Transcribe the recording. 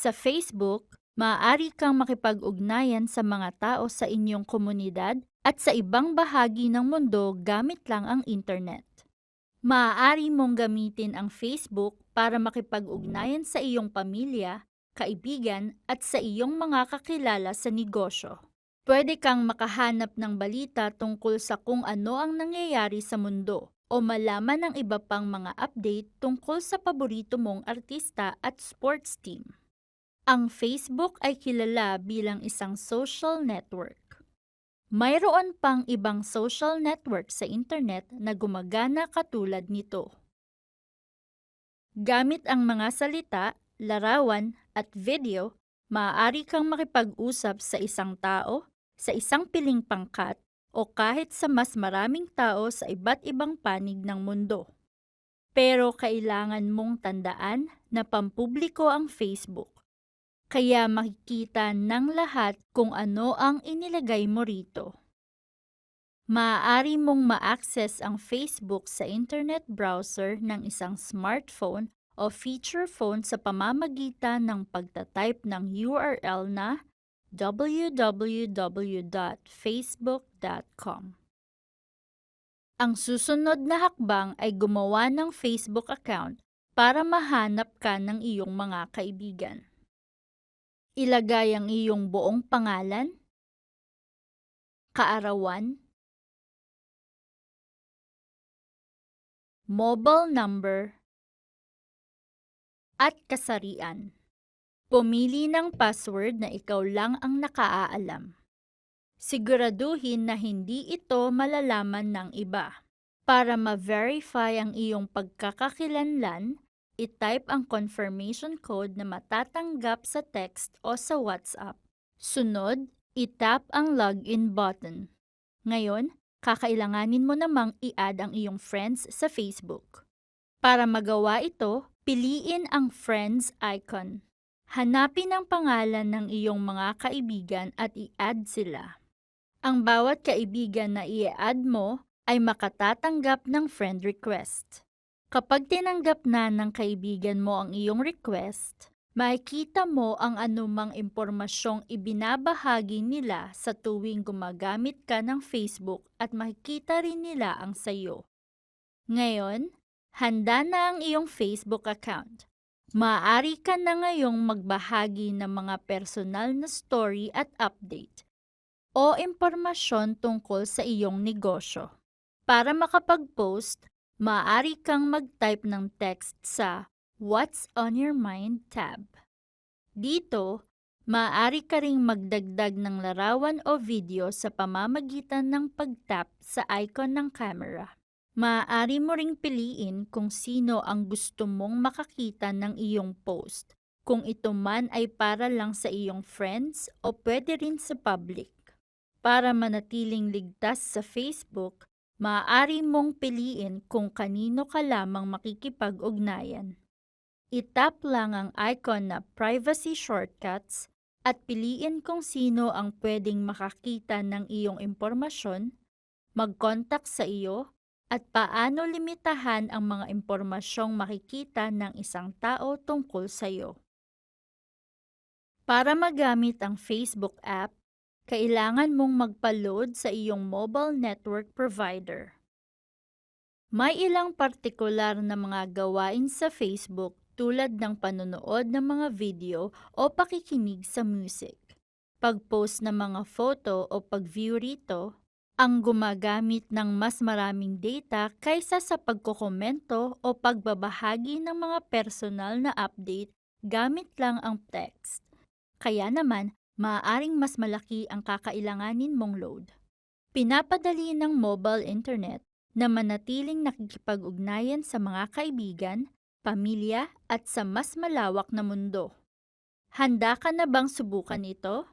Sa Facebook, maaari kang makipag-ugnayan sa mga tao sa inyong komunidad at sa ibang bahagi ng mundo gamit lang ang internet. Maaari mong gamitin ang Facebook para makipag-ugnayan sa iyong pamilya, kaibigan at sa iyong mga kakilala sa negosyo. Pwede kang makahanap ng balita tungkol sa kung ano ang nangyayari sa mundo o malaman ng iba pang mga update tungkol sa paborito mong artista at sports team. Ang Facebook ay kilala bilang isang social network. Mayroon pang ibang social network sa internet na gumagana katulad nito. Gamit ang mga salita, larawan, at video, maaari kang makipag-usap sa isang tao, sa isang piling pangkat, o kahit sa mas maraming tao sa iba't ibang panig ng mundo. Pero kailangan mong tandaan na pampubliko ang Facebook. Kaya makikita ng lahat kung ano ang inilagay mo rito. Maaari mong ma-access ang Facebook sa internet browser ng isang smartphone o feature phone sa pamamagitan ng pagtatype ng URL na www.facebook.com. Ang susunod na hakbang ay gumawa ng Facebook account para mahanap ka ng iyong mga kaibigan. Ilagay ang iyong buong pangalan, kaarawan, mobile number, at kasarian. Pumili ng password na ikaw lang ang nakaalam. Siguraduhin na hindi ito malalaman ng iba. Para ma-verify ang iyong pagkakakilanlan, i-type ang confirmation code na matatanggap sa text o sa WhatsApp. Sunod, i-tap ang login button. Ngayon, kakailanganin mo namang i-add ang iyong friends sa Facebook. Para magawa ito, piliin ang friends icon. Hanapin ang pangalan ng iyong mga kaibigan at i-add sila. Ang bawat kaibigan na i-add mo ay makatatanggap ng friend request. Kapag tinanggap na ng kaibigan mo ang iyong request, makikita mo ang anumang impormasyong ibinabahagi nila sa tuwing gumagamit ka ng Facebook at makikita rin nila ang sayo. Ngayon, handa na ang iyong Facebook account. Maaari ka na ngayong magbahagi ng mga personal na story at update o impormasyon tungkol sa iyong negosyo. Para makapag-post, maaari kang mag-type ng text sa What's on your mind tab. Dito, maaari ka ring magdagdag ng larawan o video sa pamamagitan ng pag-tap sa icon ng camera. Maaari mo ring piliin kung sino ang gusto mong makakita ng iyong post, kung ito man ay para lang sa iyong friends o pwede rin sa public. Para manatiling ligtas sa Facebook, maaari mong piliin kung kanino ka lamang makikipag-ugnayan. I-tap lang ang icon na Privacy Shortcuts at piliin kung sino ang pwedeng makakita ng iyong impormasyon, mag-contact sa iyo, at paano limitahan ang mga impormasyong makikita ng isang tao tungkol sa iyo. Para magamit ang Facebook app, kailangan mong magpa-load sa iyong mobile network provider. May ilang partikular na mga gawain sa Facebook tulad ng panonood ng mga video o pakikinig sa music. Pag-post ng mga photo o pag-view rito, ang gumagamit ng mas maraming data kaysa sa pagkokomento o pagbabahagi ng mga personal na update gamit lang ang text. Kaya naman, maaaring mas malaki ang kakailanganin mong load. Pinapadali ng mobile internet na manatiling nakikipag-ugnayan sa mga kaibigan, pamilya at sa mas malawak na mundo. Handa ka na bang subukan ito?